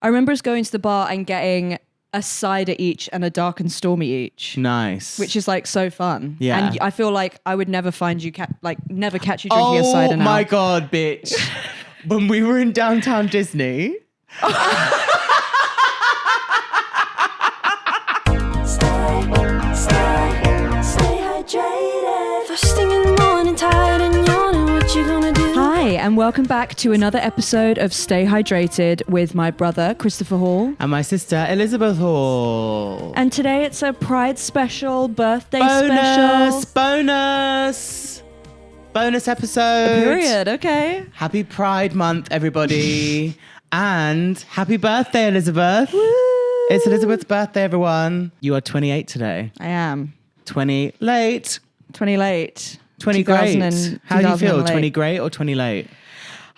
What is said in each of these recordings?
I remember us going to the bar and getting a cider each and a dark and stormy each. Nice. Which is like so fun. Yeah. And I feel like I would never find you, never catch you drinking a cider now. Oh my God, bitch. When we were in downtown Disney. Stay hydrated. First thing in the morning, tired and yawning. What you gonna do? Hi, and welcome back to another episode of Stay Hydrated with my brother, Christopher Hall. And my sister, Elizabeth Hall. And today it's a Pride special, birthday special. Bonus episode. Period, okay. Happy Pride Month, everybody. And happy birthday, Elizabeth. Woo! It's Elizabeth's birthday, everyone. You are 28 today. I am. 20 late. 20 late. 20 great. How do you feel? 2008. 20 great or 20 late?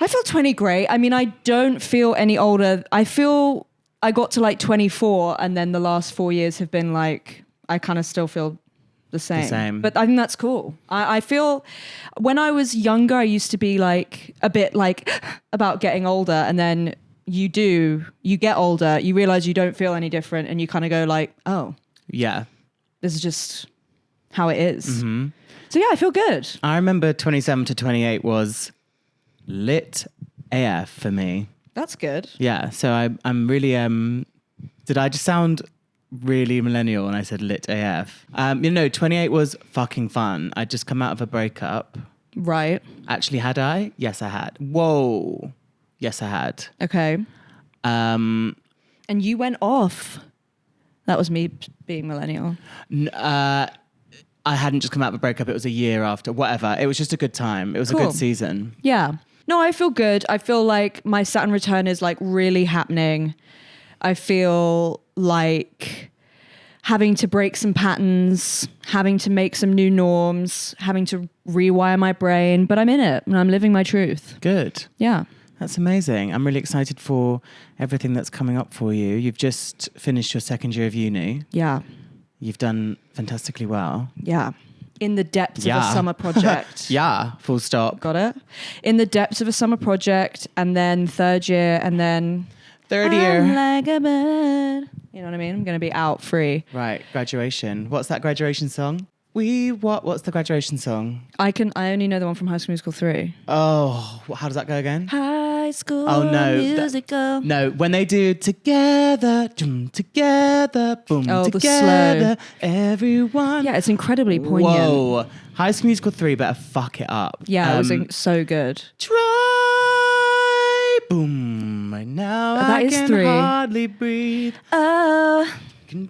I feel 20 great. I mean, I don't feel any older. I feel I got to like 24 and then the last 4 years have been like, I kind of still feel the same. But I think that's cool. I feel when I was younger, I used to be like a bit like about getting older, and then you get older, you realize you don't feel any different, and you kind of go like, oh, Yeah. this is just how it is. Mm-hmm. So yeah, I feel good. I remember 27 to 28 was lit AF for me. That's good. Yeah. So I'm really, did I just sound really millennial when I said lit AF? 28 was fucking fun. I'd just come out of a breakup. Right. Actually, had I? Yes, I had. Whoa. Yes, I had. Okay. And you went off. That was me being millennial. I hadn't just come out of a breakup. It was a year after, whatever. It was just a good time. It was a Cool. good season. Yeah. No, I feel good. I feel like my Saturn return is like really happening. I feel like having to break some patterns, having to make some new norms, having to rewire my brain, but I'm in it and I'm living my truth. Good. Yeah. That's amazing. I'm really excited for everything that's coming up for you. You've just finished your second year of uni. Yeah. You've done fantastically well. Yeah. In the depths of a summer project. Yeah, full stop. Got it? In the depths of a summer project, and then third year, and then Third I'm year. like a bird. You know what I mean? I'm going to be out free. Right, graduation. What's that graduation song? What's the graduation song? I only know the one from High School Musical 3. Oh, how does that go again? High School Musical. No, when they do together, together, boom, Oh, the together, everyone. Yeah, it's incredibly poignant. Whoa. High School Musical 3 better fuck it up. Yeah, it was so good. Try, boom, right now That I is can 3. hardly breathe. Oh, Can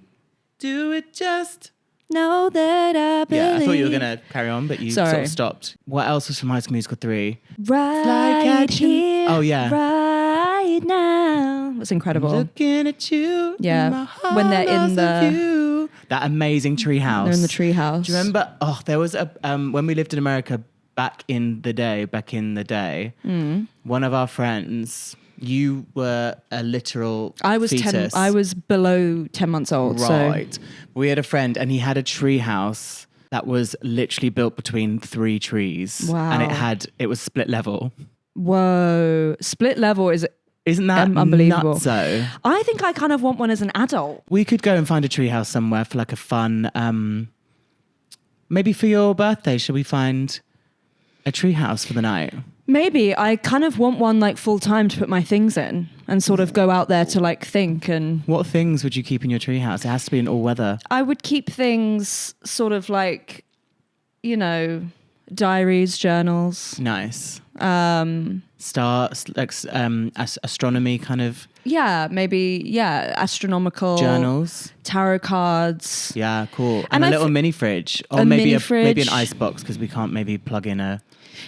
do it just... know that I believe. Yeah, I thought you were going to carry on, but you sort Sorry. of stopped. What else was from High School Musical 3? Right here. Oh, yeah. Right now. That's incredible. Looking at you. Yeah, my heart when they're in loves the- you. That amazing tree house. They're in the tree house. Do you remember? Oh, there was a when we lived in America back in the day. One of our friends. You were a literal I was fetus. 10. I was below 10 months old. Right. So We had a friend, and he had a tree house that was literally built between 3 trees. Wow. And it was split level. whoa, split level is. Isn't that unbelievable. nutso? I think I kind of want one as an adult. We could go and find a treehouse somewhere for like a fun, maybe for your birthday, should we find a treehouse for the night? Maybe I kind of want one like full time to put my things in and sort of go out there to like think. And What things would you keep in your treehouse? It has to be an all-weather. I would keep things sort of like, diaries, journals. Nice. Stars, like astronomy kind of Yeah, maybe. Yeah, astronomical journals. tarot cards. Yeah, cool. And And a I little thi- mini fridge, or a maybe mini maybe an fridge. ice box because we can't maybe plug in a.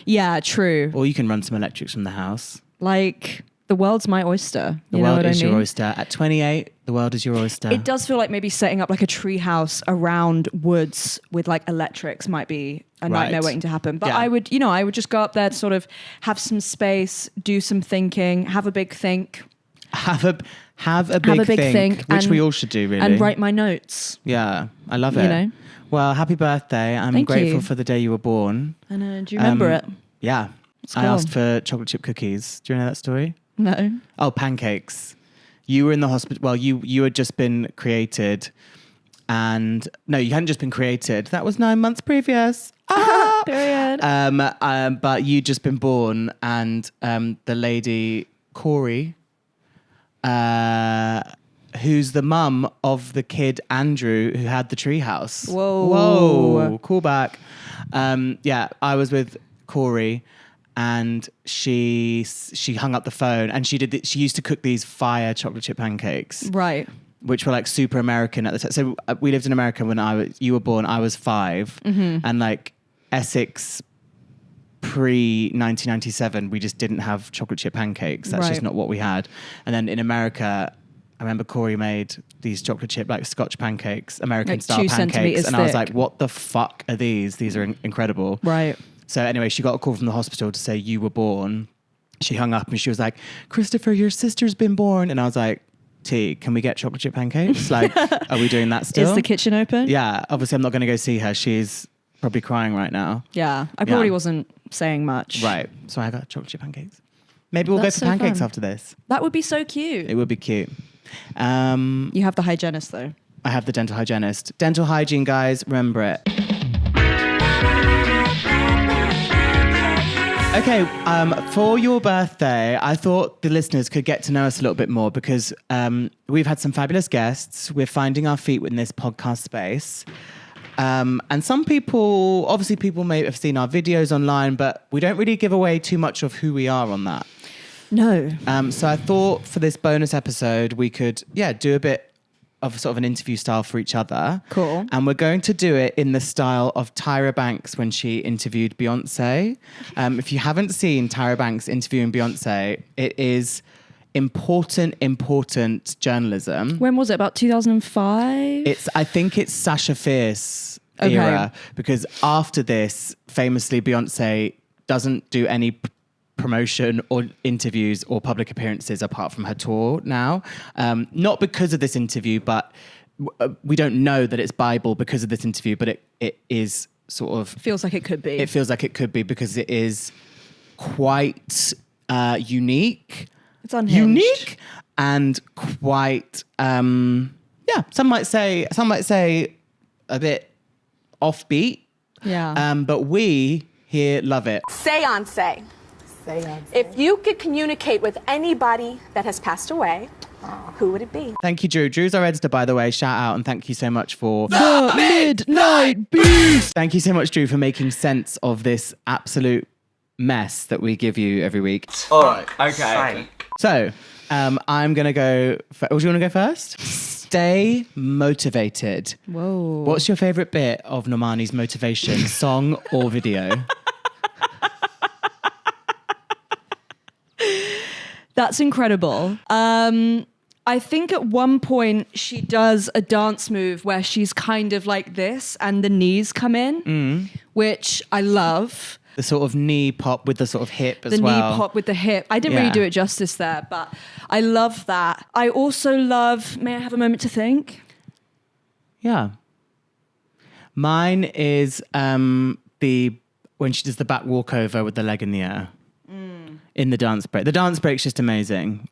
Yeah, true. Or you can run some electrics from the house. Like the world's my oyster. The You know world what is I mean? your oyster. At 28, the world is your oyster. It does feel like maybe setting up like a tree house around woods with like electrics might be a nightmare Right. waiting to happen. But Yeah. I would just go up there to sort of have some space, do some thinking, have a big think. Have a big big think which and- we all should do, really. And write my notes. Yeah, I love it. You know? Well, happy birthday. I'm Thank grateful you. for the day you were born. And do you remember it? Yeah. I cool. asked for chocolate chip cookies. Do you know that story? No. Oh, pancakes. You were in the hospital. Well, you had just been created, and no, you hadn't just been created. That was 9 months previous. Period. But you'd just been born, and the lady Corey, who's the mum of the kid Andrew who had the treehouse. Whoa, cool back. I was with Corey. And she hung up the phone, and she used to cook these fire chocolate chip pancakes, right? Which were like super American at the time. So we lived in America when you were born. I was 5, and like Essex pre 1997, we just didn't have chocolate chip pancakes. That's just not what we had. And then in America, I remember Corey made these chocolate chip like Scotch pancakes, American style 2 pancakes, centimeters and thick. I was like, "What the fuck are these? These are incredible!" Right. So anyway, she got a call from the hospital to say you were born. She hung up and she was like, "Christopher, your sister's been born." And I was like, "T, can we get chocolate chip pancakes? Like, are we doing that still?" Is the kitchen open? Yeah. Obviously, I'm not going to go see her. She's probably crying right now. Yeah. I probably wasn't saying much. Right. So I got chocolate chip pancakes. Maybe we'll That's go for so pancakes fun. after this. That would be so cute. It would be cute. You have the hygienist though. I have the dental hygienist. Dental hygiene, guys, remember it. Okay, for your birthday, I thought the listeners could get to know us a little bit more because we've had some fabulous guests. We're finding our feet in this podcast space. And some people, obviously people may have seen our videos online, but we don't really give away too much of who we are on that. No. So I thought for this bonus episode, we could, do a bit of sort of an interview style for each other. Cool. And we're going to do it in the style of Tyra Banks when she interviewed Beyoncé. If you haven't seen Tyra Banks interviewing Beyoncé, it is important journalism. When was it? About 2005? I think it's Sasha Fierce era, because after this, famously, Beyoncé doesn't do any promotion or interviews or public appearances apart from her tour now. Not because of this interview, but we don't know that it's Bible because of this interview, but it is sort of... Feels like it could be. It feels like it could be because it is quite unique. It's unhinged. Unique and quite, some might say a bit offbeat. Yeah. But we here love it. Seance. If you could communicate with anybody that has passed away, who would it be? Thank you, Drew. Drew's our editor, by the way. Shout out and thank you so much for The Midnight Beast. Thank you so much, Drew, for making sense of this absolute mess that we give you every week. All right. Okay. So, I'm gonna go. Do you want to go first? Stay motivated. Whoa. What's your favorite bit of Normani's motivation, song or video? That's incredible. I think at one point she does a dance move where she's kind of like this and the knees come in, which I love. The sort of knee pop with the sort of hip as The well. knee pop with the hip. I didn't really do it justice there, but I love that. I also love, may I have a moment to think? Yeah. Mine is when she does the back walkover with the leg in the air. In the dance break. The dance break's just amazing.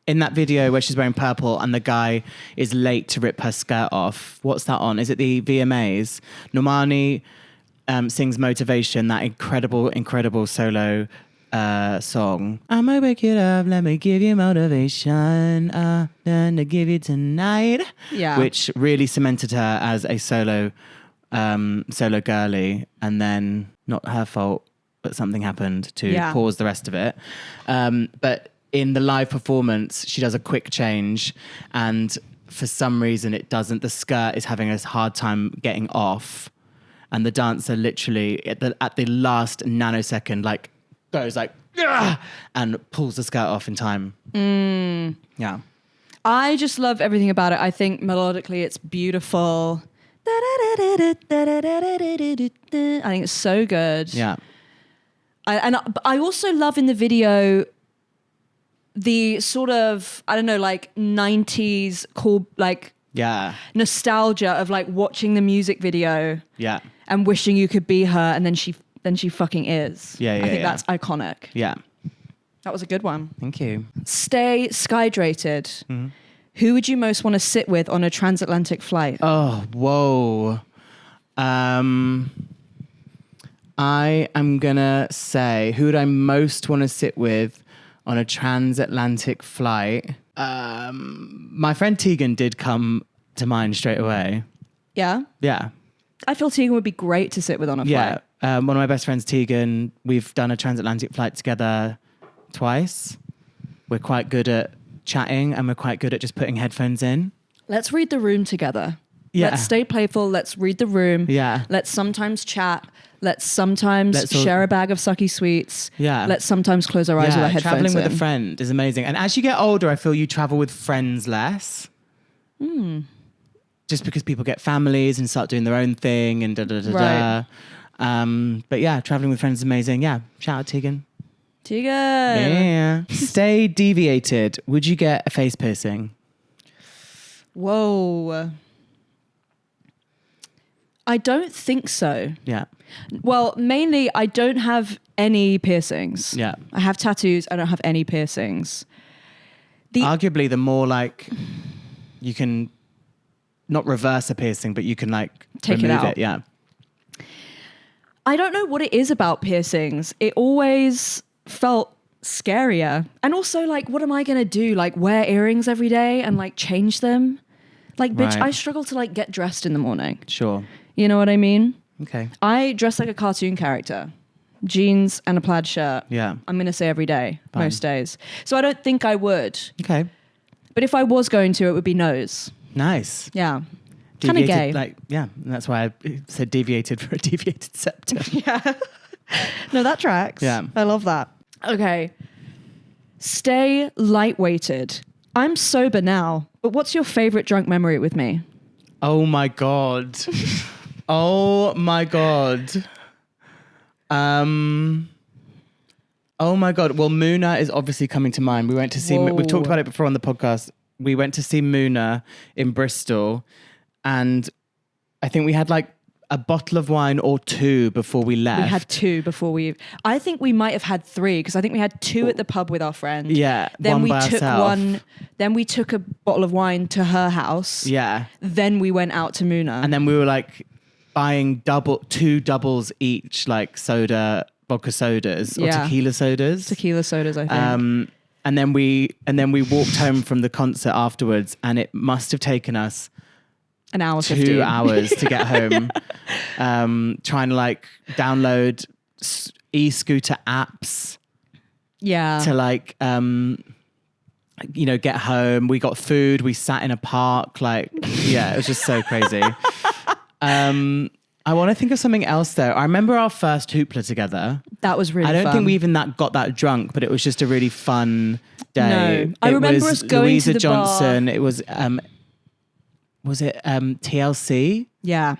In that video where she's wearing purple and the guy is late to rip her skirt off. What's that on? Is it the VMAs? Normani sings Motivation, that incredible solo song. I'ma wake it up, let me give you motivation, then to give you tonight. Yeah. Which really cemented her as a solo girly, and then not her fault, but something happened to pause the rest of it. But in the live performance, she does a quick change, and for some reason it doesn't. The skirt is having a hard time getting off, and the dancer literally at the last nanosecond goes and pulls the skirt off in time. Yeah. I just love everything about it. I think melodically it's beautiful. I think it's so good. Yeah. I also love in the video the sort of, I don't know, 90s cool, nostalgia of watching the music video. Yeah. And wishing you could be her, and then she fucking is. Yeah, I think that's iconic. Yeah. That was a good one. Thank you. Stay skydrated. Who would you most want to sit with on a transatlantic flight? Oh, whoa. I am going to say, who would I most want to sit with on a transatlantic flight? My friend Tegan did come to mind straight away. Yeah? Yeah. I feel Tegan would be great to sit with on a flight. Yeah. One of my best friends, Tegan, we've done a transatlantic flight together twice. We're quite good at chatting and we're quite good at just putting headphones in. Let's read the room together. Yeah. Let's stay playful. Let's read the room. Yeah. Let's sometimes chat. Let's sometimes share a bag of sucky sweets. Yeah. Let's sometimes close our eyes with our headphones traveling with in. a friend is amazing. And as you get older, I feel you travel with friends less. Just because people get families and start doing their own thing and Right. But yeah, traveling with friends is amazing. Yeah. Shout out Tegan. Tegan. Yeah. Stay deviated. Would you get a face piercing? Whoa. I don't think so. Yeah. Well, mainly I don't have any piercings. Yeah. I have tattoos. I don't have any piercings. Arguably, the more like you can not reverse a piercing, but you can like take remove it out. Yeah. I don't know what it is about piercings. It always felt scarier. And also like, what am I going to do? Like wear earrings every day and like change them? Like, bitch, Right. I struggle to like get dressed in the morning. Sure. You know what I mean? Okay. I dress like a cartoon character. Jeans and a plaid shirt. Yeah. I'm going to say every day, Fine. most days. So I don't think I would. Okay. But if I was going to, it would be nose. Nice. Yeah. Kind of gay. Like, yeah. And that's why I said deviated for a deviated septum. Yeah. No, that tracks. Yeah. I love that. Okay. Stay lightweighted. I'm sober now, but what's your favorite drunk memory with me? Oh my God. Oh my God. Oh my God. Well, Muna is obviously coming to mind. We went to see, we've talked about it before on the podcast. We went to see Muna in Bristol and I think we had like a bottle of wine or two before we left. We had two before I think we might have had three because I think we had two at the pub with our friend. Yeah. Then one we by took ourself. one. Then we took a bottle of wine to her house. Yeah. Then we went out to Muna. And then we were like buying two doubles each, like vodka sodas or tequila sodas. Tequila sodas, I think. And then we walked home from the concert afterwards, and it must have taken us an hour 2 15. hours to get home. Trying to like download e-scooter apps. Yeah. To like get home. We got food. We sat in a park. Like, yeah, it was just so crazy. I want to think of something else though. I remember our first hoopla together. That was really fun. I don't think we even got that drunk, but it was just a really fun day. No. I remember us going Louisa to the Johnson. bar. It was TLC? Yeah.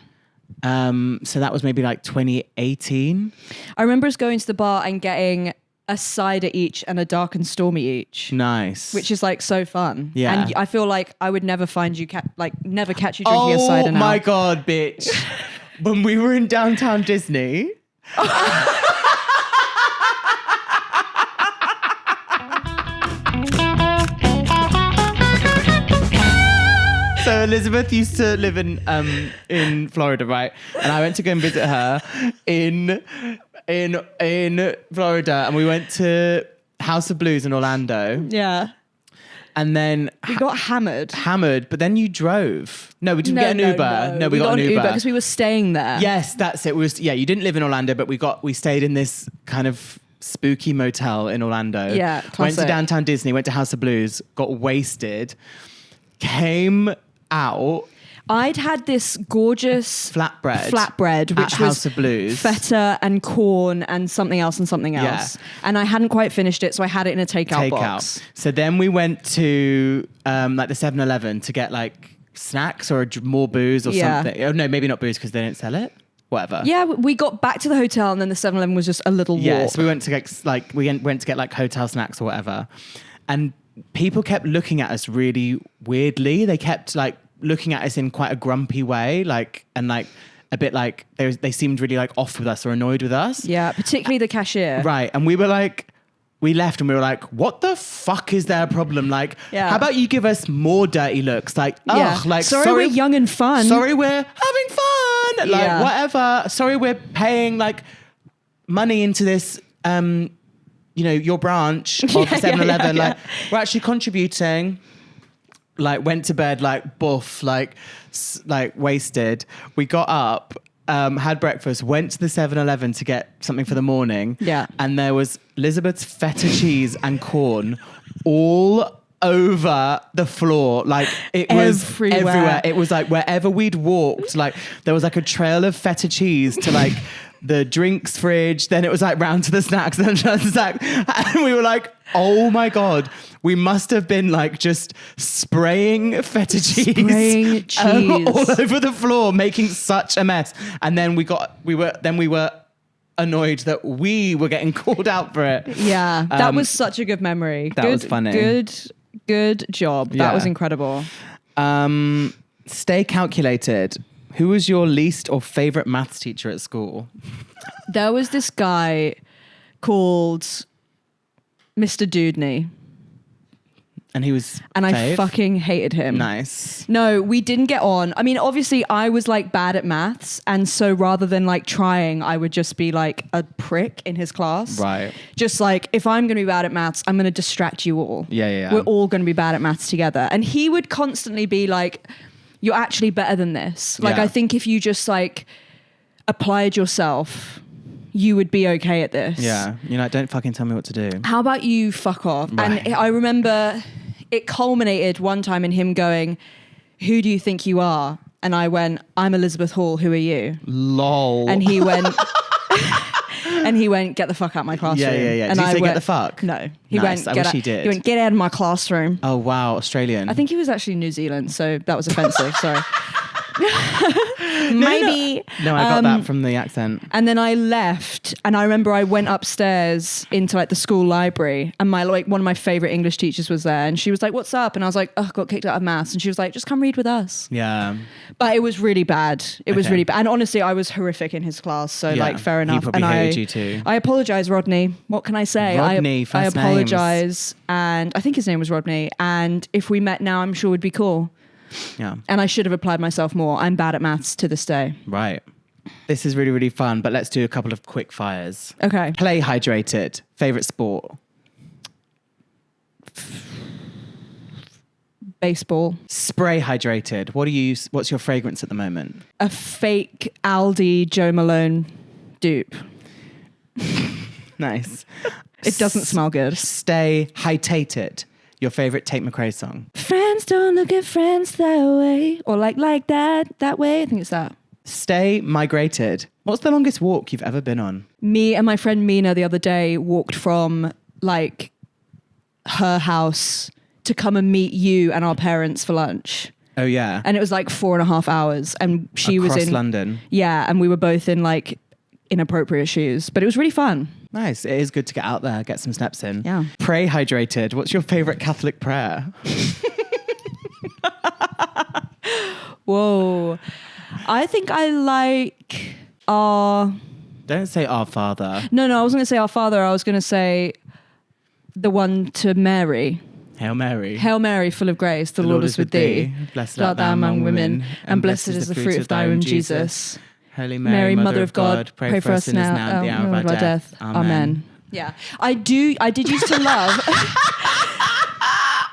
So that was maybe like 2018. I remember us going to the bar and getting a cider each and a dark and stormy each. Nice. Which is like so fun. Yeah. And I feel like I would never find you, never catch you drinking a cider now. Oh my God, bitch. When we were in downtown Disney. So Elizabeth used to live in Florida, right? And I went to go and visit her in Florida, and we went to House of Blues in Orlando. Yeah. And then We got hammered. but then you drove. No, we didn't get an Uber. No, we got an Uber because we were staying there. Yes, that's it. You didn't live in Orlando, but we stayed in this kind of spooky motel in Orlando. Yeah, Went classic. to downtown Disney, went to House of Blues, got wasted, came out. I'd had this gorgeous at flatbread, which House was of Blues. feta and corn and something else. Yeah. And I hadn't quite finished it, so I had it in a takeout box. So then we went to like the 7-Eleven to get like snacks or more booze or something. Oh no, maybe not booze because they don't sell it. Whatever. Yeah, we got back to the hotel and then the 7-Eleven was just a little walk. Yeah, so we went to get went to get like hotel snacks or whatever, and people kept looking at us really weirdly. They kept like looking at us in quite a grumpy way, and a bit like they seemed really like off with us or annoyed with us. Yeah, particularly the cashier. Right, and we were like, we left and we were like, what the fuck is their problem? Like, Yeah. how about you give us more dirty looks? Like, ugh, like, sorry we're young and fun. Sorry we're having fun. Like, Yeah. whatever. Sorry we're paying like money into this, your branch of 7-Eleven. Like, we're actually contributing. Like, went to bed like buff, like wasted. We got up, had breakfast, went to the 7-Eleven to get something for the morning. Yeah. And there was Elizabeth's feta cheese and corn all over the floor. Like, it was everywhere. It was like wherever we'd walked, like there was like a trail of feta cheese to like the drinks fridge. Then it was like round to the snacks and then to the snack. And we were like, oh my God, we must have been like just spraying feta cheese, all over the floor, making such a mess. And then we were annoyed that we were getting called out for it. Yeah, that was such a good memory. That was funny. Good job. That was incredible. Stay calculated. Who was your least or favorite maths teacher at school? There was this guy called Mr. Dudney. And he was And I fave? fucking hated him. Nice. No, we didn't get on. I mean, obviously I was like bad at maths. And so rather than like trying, I would just be like a prick in his class. Right. Just like, if I'm going to be bad at maths, I'm going to distract you all. Yeah. We're all going to be bad at maths together. And he would constantly be like, you're actually better than this. Like, Yeah. I think if you just like applied yourself, you would be okay at this. Yeah. You're like, don't fucking tell me what to do. How about you fuck off? Right. And I remember it culminated one time in him going, who do you think you are? And I went, I'm Elizabeth Hall. Who are you? Lol. And he went, get the fuck out of my classroom. Yeah. And Did he say went, get the fuck? No. He Nice. went, I wish he did. He went, get out of my classroom. Oh, wow. Australian. I think he was actually New Zealand, so that was offensive. Sorry. Maybe. No, I got that from the accent. And then I left, and I remember I went upstairs into like the school library, and one of my favorite English teachers was there, and she was like, "What's up?" And I was like, "Oh, got kicked out of maths," and she was like, "Just come read with us." Yeah. But it was really bad. It was Okay. really bad, and honestly, I was horrific in his class. So Yeah. like, fair enough. He probably and hated you too. I apologize, Rodney. What can I say? Rodney, I first apologize, and I think his name was Rodney. And if we met now, I'm sure we'd be cool. Yeah. And I should have applied myself more. I'm bad at maths to this day. Right. This is really, really fun, but let's do a couple of quick fires. Okay. Play hydrated. Favorite sport? Baseball. Spray hydrated. What's your fragrance at the moment? A fake Aldi Joe Malone dupe. Nice. It doesn't smell good. Stay hydrated. Your favorite Tate McRae song? Friends don't look at friends that way. Or like that way. I think it's that. Stay migrated. What's the longest walk you've ever been on? Me and my friend Mina the other day walked from like her house to come and meet you and our parents for lunch. Oh, yeah. And it was like 4.5 hours. And she Across was in London. Yeah. And we were both in like inappropriate shoes, but it was really fun. Nice. It is good to get out there, get some steps in. Yeah. Pray hydrated. What's your favorite Catholic prayer? Whoa. I think I like our... Don't say Our Father. No, I wasn't going to say Our Father. I was going to say the one to Mary. Hail Mary. Hail Mary, full of grace, the Lord is with thee. Blessed art thou among women, and blessed is the fruit of thy womb, Jesus. Holy Mary, Mother of God, pray for us now at the hour of our death. Amen. Yeah. I did used to love...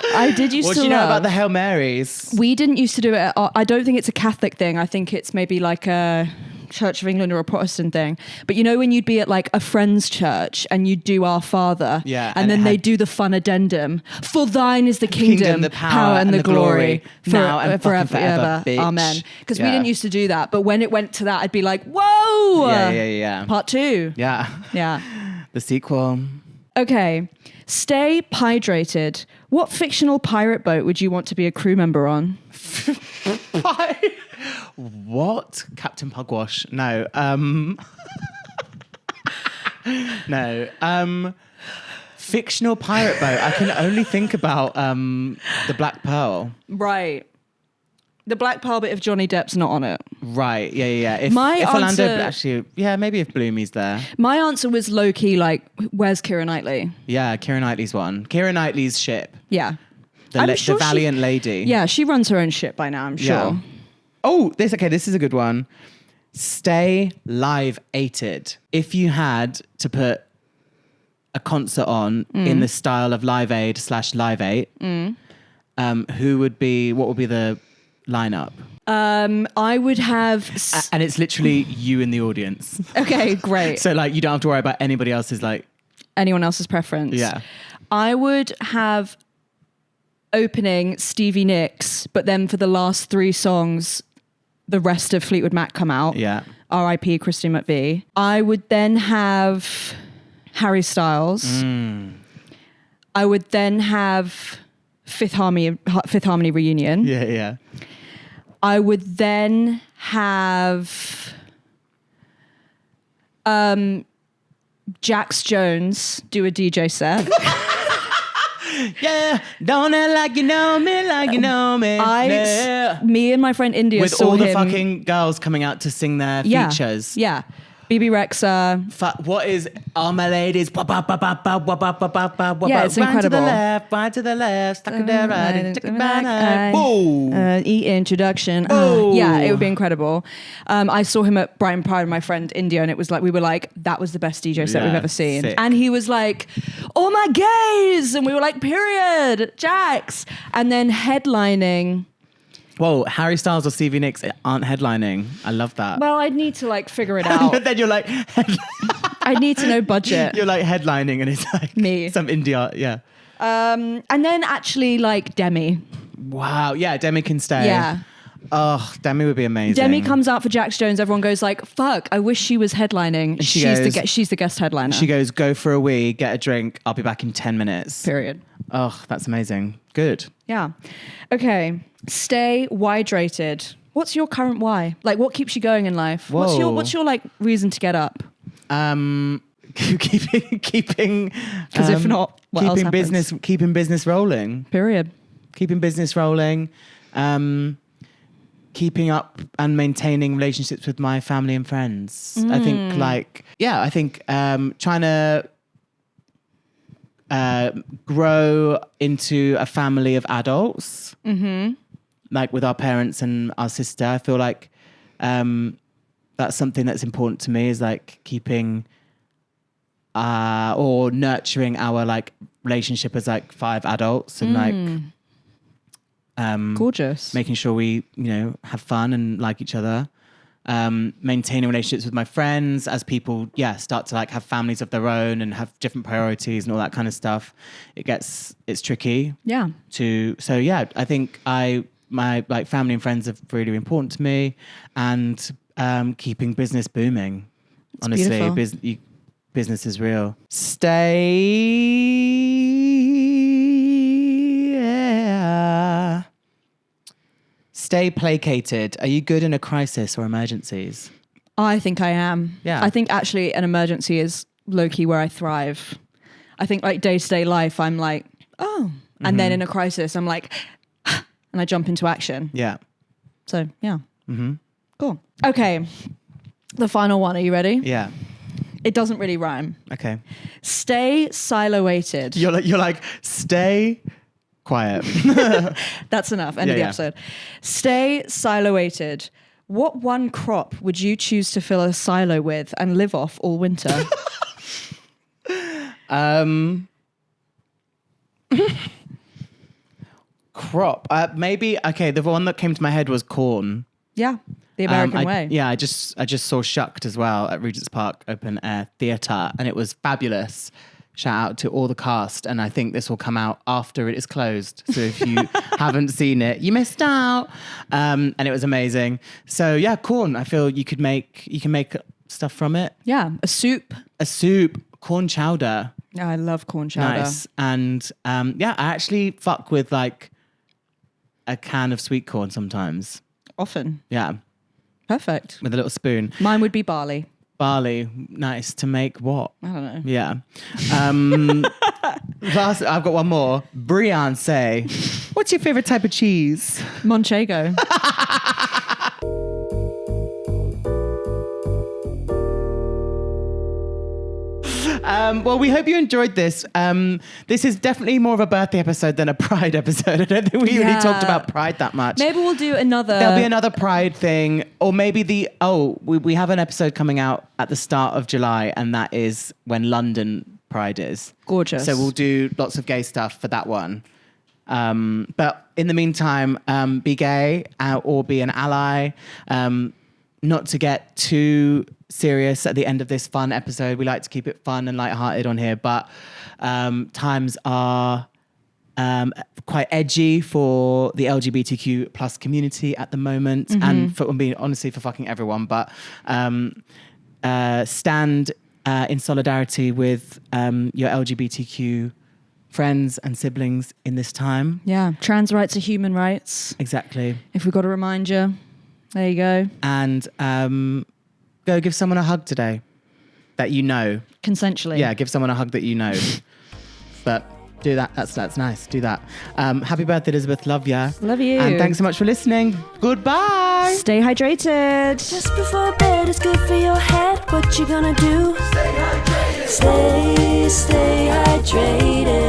I did used What to do you know love... about the Hail Marys? We didn't used to do it. I don't think it's a Catholic thing. I think it's maybe like a Church of England or a Protestant thing. But you know when you'd be at like a friend's church and you'd do Our Father, Yeah, and then they do the fun addendum. For thine is the kingdom, the power, and the glory, now and forever, forever, bitch. Amen. Because we Yeah. didn't used to do that. But when it went to that, I'd be like, whoa! Yeah. Part 2. Yeah. Yeah. The sequel. Okay. Stay hydrated. What fictional pirate boat would you want to be a crew member on? What? Captain Pugwash? No. No. Fictional pirate boat. I can only think about the Black Pearl. Right. The Black Pearl bit if Johnny Depp's not on it. Right. Yeah. If answer, Orlando actually, maybe if Bloomy's there. My answer was low key, like, where's Keira Knightley? Yeah, Keira Knightley's one. Keira Knightley's ship. Yeah. The Valiant Lady. Yeah, she runs her own ship by now, I'm sure. Yeah. Oh, this is a good one. Stay live-ated. If you had to put a concert on in the style of Live Aid / Live 8, what would be the lineup? I would have... And it's literally you in the audience. Okay, great. So like you don't have to worry about anybody else's anyone else's preference. Yeah. I would have opening Stevie Nicks, but then for the last 3 songs, the rest of Fleetwood Mac come out. Yeah. R.I.P. Christine McVie. I would then have Harry Styles. I would then have Fifth Harmony Reunion. Yeah. I would then have Jax Jones do a DJ set. Yeah, don't act like you know me, like you know me. Me and my friend India with saw all the him, fucking girls coming out to sing their features. Yeah. BB Rexa. What is all my ladies? Yeah, it's incredible. Right to the left, stuck it there, right, and took it back. Boom. Introduction. Oh. Yeah, it would be incredible. I saw him at Brighton Pride with my friend India, and it was like, we were like, that was the best DJ set we've ever seen. Sick. And he was like, oh my gays. And we were like, period, Jax. And then headlining. Whoa, Harry Styles or Stevie Nicks aren't headlining. I love that. Well, I'd need to figure it out. But then you're like... I need to know budget. You're like headlining and it's like... Me. Some India, yeah. And then actually Demi. Wow, yeah, Demi can stay. Yeah. Oh, Demi would be amazing. Demi comes out for Jax Jones. Everyone goes like, fuck, I wish she was headlining. She's the guest headliner. She goes, go for a wee, get a drink. I'll be back in 10 minutes. Period. Oh, that's amazing. Good. Yeah. Okay. Stay hydrated. What's your current why? What keeps you going in life? Whoa. What's your reason to get up? Keeping because if not, what else happens? Keeping business rolling. Period. Keeping business rolling. Keeping up and maintaining relationships with my family and friends. I think trying to grow into a family of adults, with our parents and our sister. I feel like that's something that's important to me, is keeping or nurturing our relationship as 5 adults and gorgeous, making sure we have fun and like each other. Maintaining relationships with my friends as people start to have families of their own and have different priorities and all that kind of stuff. It's tricky. Yeah. I think my family and friends are really important to me, and keeping business booming. It's honestly, business is real. Stay placated. Are you good in a crisis or emergencies? I think I am. Yeah. I think actually an emergency is low-key where I thrive. I think day-to-day life, I'm like, oh. And then in a crisis, I'm like, and I jump into action. Yeah. So, yeah. Cool. Okay. The final one. Are you ready? Yeah. It doesn't really rhyme. Okay. Stay siloated. You're like, stay quiet. That's enough. End of the episode. Stay siloated. What one crop would you choose to fill a silo with and live off all winter? Crop. Maybe. Okay. The one that came to my head was corn. Yeah. The American way. Yeah. I just saw Shucked as well at Regent's Park Open Air Theatre, and it was fabulous. Shout out to all the cast, and I think this will come out after it is closed. So if you haven't seen it, you missed out. And it was amazing. So yeah, corn. I feel you can make stuff from it. Yeah, a soup, corn chowder. Yeah, I love corn chowder. Nice. And I actually fuck with a can of sweet corn sometimes. Often. Yeah. Perfect. With a little spoon. Mine would be barley. Barley, nice. To make what? I don't know. Yeah. Last, I've got one more. Beyoncé. What's your favorite type of cheese? Manchego. Well, we hope you enjoyed this. This is definitely more of a birthday episode than a Pride episode. I don't think we really talked about Pride that much. Maybe we'll do another. There'll be another Pride thing. Or maybe we have an episode coming out at the start of July, and that is when London Pride is. Gorgeous. So we'll do lots of gay stuff for that one. But in the meantime, be gay or be an ally. Not to get too serious at the end of this fun episode. We like to keep it fun and lighthearted on here, but times are quite edgy for the LGBTQ plus community at the moment, and for honestly for fucking everyone. But stand in solidarity with your LGBTQ friends and siblings in this time. Yeah, trans rights are human rights. Exactly. If we've got to remind you. There you go. And go give someone a hug today that you know. Consensually. Yeah, give someone a hug that you know. But do that. That's nice. Do that. Happy birthday, Elizabeth. Love ya. Love you. And thanks so much for listening. Goodbye. Stay hydrated. Just before bed is good for your head. What you gonna do? Stay hydrated. Stay hydrated.